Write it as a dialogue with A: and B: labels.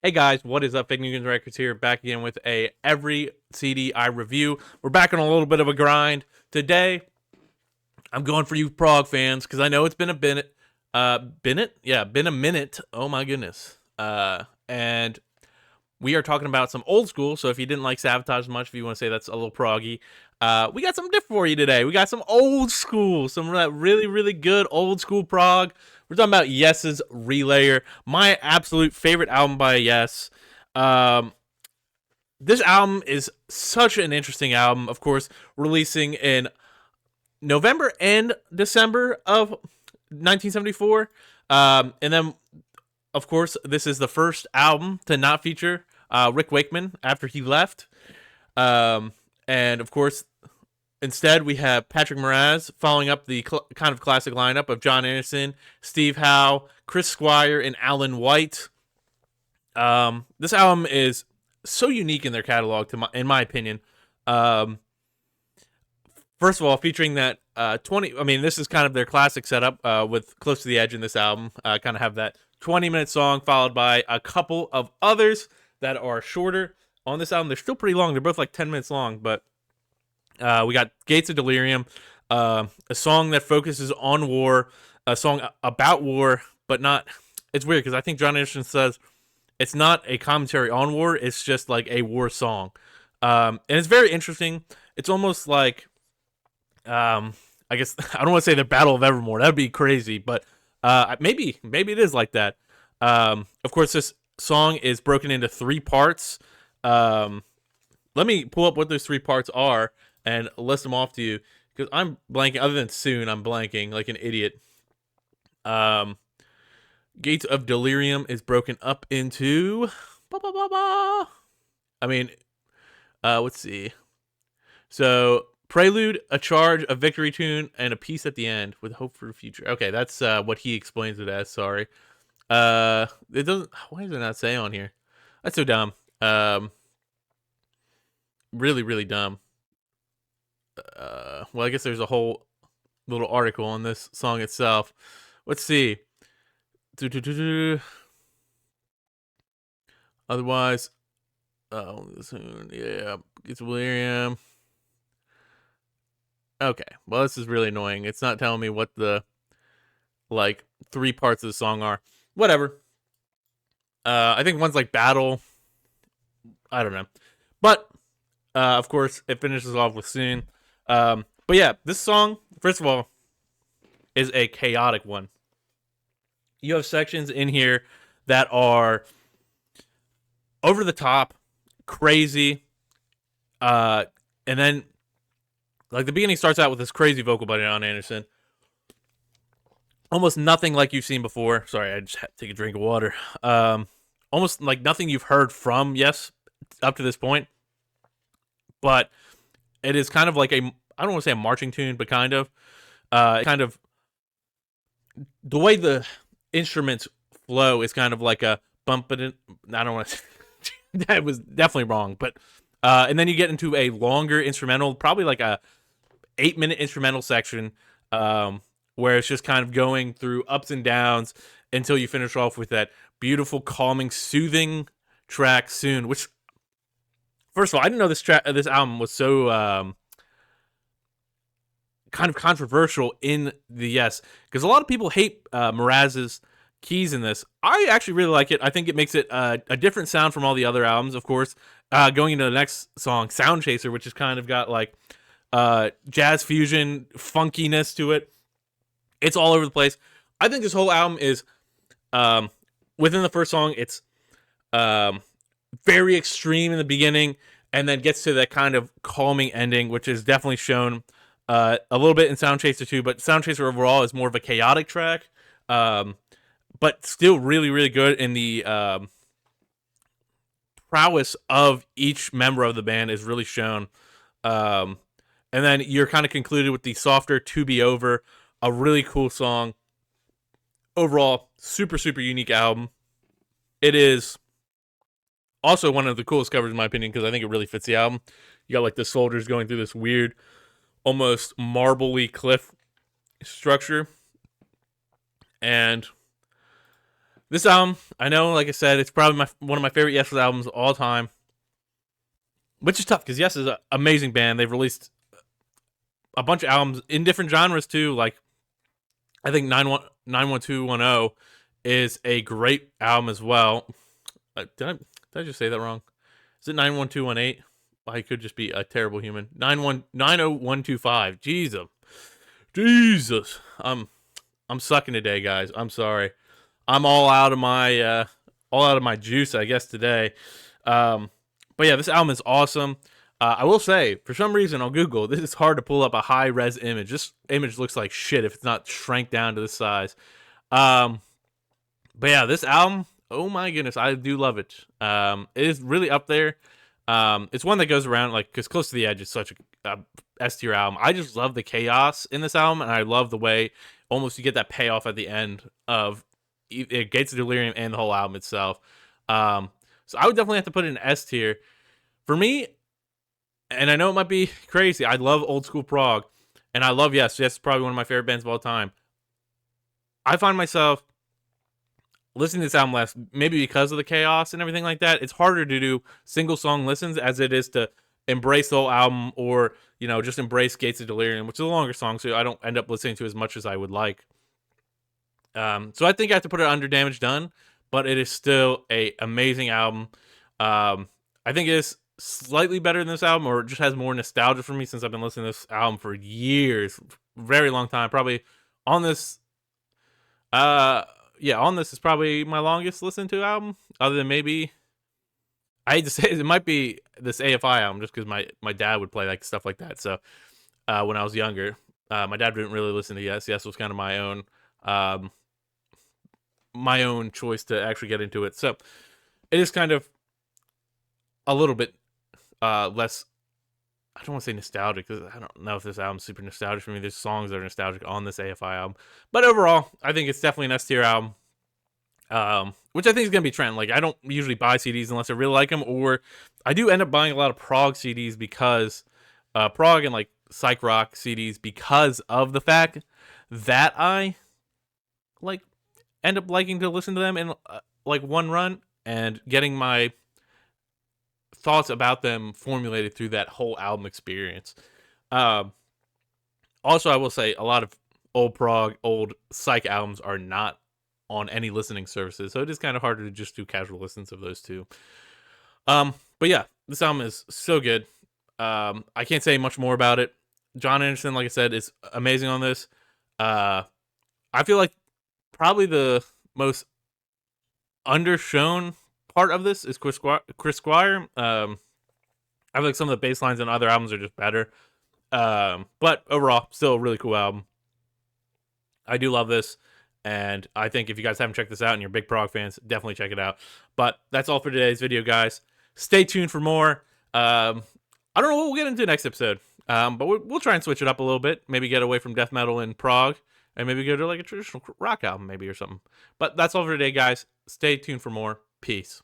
A: Hey guys, what is up? Fake News Records here, back again with a every CD I review. We're back on a little bit of a grind today. I'm going for you prog fans because I know it's been a minute. Been a minute. Oh my goodness. And we are talking about some old school. So if you didn't like Sabotage much, if you want to say that's a little proggy, we got something different for you today. We got some old school, some really really good old school prog. We're talking about Yes's Relayer, my absolute favorite album by Yes. Um, this album is such an interesting album. Of course, releasing in November and December of 1974. And then, of course, this is the first album to not feature Rick Wakeman after he left. And, of course, instead, we have Patrick Moraz following up the kind of classic lineup of John Anderson, Steve Howe, Chris Squire, and Alan White. This album is so unique in their catalog, in my opinion. Um, First of all, featuring that 20. I mean, this is kind of their classic setup with Close to the Edge in this album. Kind of have that 20-minute song followed by a couple of others that are shorter on this album. They're still pretty long. They're both like 10 minutes long, but we got Gates of Delirium, a song that focuses on war, a song about war, but not. It's weird because I think John Anderson says it's not a commentary on war. It's just like a war song, and it's very interesting. It's almost like I guess I don't want to say the Battle of Evermore. That'd be crazy, but maybe it is like that. Of course, this song is broken into three parts. Let me pull up what those three parts are and list them off to you because I'm blanking. Other than soon, I'm blanking like an idiot. Um, Gates of Delirium is broken up into. I mean, let's see. So Prelude, a charge, a victory tune, and a piece at the end with hope for the future. Okay, that's what he explains it as. Sorry. It doesn't. Why does it not say on here? That's so dumb. Really, really dumb. Well, I guess there's a whole little article on this song itself. Let's see. Otherwise, oh, yeah, it's William. Okay, well, this is really annoying. It's not telling me what the like three parts of the song are. Whatever. I think one's like battle. I don't know, but of course, it finishes off with soon. But yeah, this song, first of all, is a chaotic one. You have sections in here that are over the top, crazy, and then like the beginning starts out with this crazy vocal by John Anderson. Almost nothing like you've seen before. Sorry, I just had to take a drink of water. Almost like nothing you've heard from Yes up to this point, but it is kind of like a I don't want to say a marching tune, but kind of the way the instruments flow is kind of like a bump it. I don't want to. That was definitely wrong, but and then you get into a longer instrumental, probably like a 8-minute instrumental section, where it's just kind of going through ups and downs until you finish off with that beautiful, calming, soothing track soon. Which, first of all, I didn't know this album was so kind of controversial in the Yes, because a lot of people hate Mraz's keys in this. I actually really like it. I think it makes it a different sound from all the other albums, of course. Going into the next song, Sound Chaser, which has kind of got like jazz fusion funkiness to it. It's all over the place. I think this whole album is within the first song, it's very extreme in the beginning and then gets to that kind of calming ending, which is definitely shown a little bit in Sound Chaser too, but Sound Chaser overall is more of a chaotic track, but still really, really good in the prowess of each member of the band is really shown. And then you're kind of concluded with the softer To Be Over, a really cool song. Overall, super, super unique album. It is also one of the coolest covers in my opinion because I think it really fits the album. You got like the soldiers going through this weird, almost marbly cliff structure. And This album, I know, like I said, it's probably one of my favorite Yes albums of all time, which is tough because Yes is an amazing band. They've released a bunch of albums in different genres too. Like I think 91210 is a great album as well. Did I just say that wrong? Is it 91218? I could just be a terrible human. 90125. Jesus. I'm sucking today, guys. I'm sorry. I'm all out of my juice, I guess, today. But yeah, this album is awesome. I will say, for some reason on Google, this is hard to pull up a high res image. This image looks like shit if it's not shrank down to this size. But yeah, this album, oh my goodness, I do love it. It is really up there. It's one that goes around, like, because Close to the Edge is such a S tier album. I just love the chaos in this album, and I love the way almost you get that payoff at the end of Gates of Delirium and the whole album itself. So I would definitely have to put it in S tier. For me, and I know it might be crazy, I love old school prog, and I love Yes. Yes is probably one of my favorite bands of all time. I find myself listening to this album less, maybe because of the chaos and everything like that. It's harder to do single song listens as it is to embrace the whole album, or just embrace Gates of Delirium, which is a longer song, so I don't end up listening to as much as I would like. So I think I have to put it under Damage Done, but it is still a amazing album. I think it is slightly better than this album, or just has more nostalgia for me since I've been listening to this album for years, very long time. Probably on this, on this is probably my longest listened to album, other than maybe, I hate to say it might be this AFI album, just because my dad would play like stuff like that. So when I was younger, my dad didn't really listen to Yes. Yes was kind of my own choice to actually get into it. So it is kind of a little bit less, I don't want to say nostalgic, because I don't know if this album's super nostalgic for me. There's songs that are nostalgic on this AFI album, but overall, I think it's definitely an S tier album. Which I think is gonna be trend. Like, I don't usually buy CDs unless I really like them, or I do end up buying a lot of prog CDs because prog and like psych rock CDs, because of the fact that I like end up liking to listen to them in like one run and getting my thoughts about them formulated through that whole album experience. Also, I will say a lot of old prog, old psych albums are not on any listening services, so it is kind of harder to just do casual listens of those two. But yeah, this album is so good. I can't say much more about it. John Anderson, like I said, is amazing on this. I feel like probably the most undershown part of this is Chris Squire. I feel like some of the bass lines on other albums are just better. But overall, still a really cool album. I do love this, and I think if you guys haven't checked this out and you're big prog fans, definitely check it out. But that's all for today's video, guys. Stay tuned for more. I don't know what we'll get into next episode, but we'll try and switch it up a little bit. Maybe get away from death metal and prog, and maybe go to like a traditional rock album maybe or something. But that's all for today, guys. Stay tuned for more. Peace.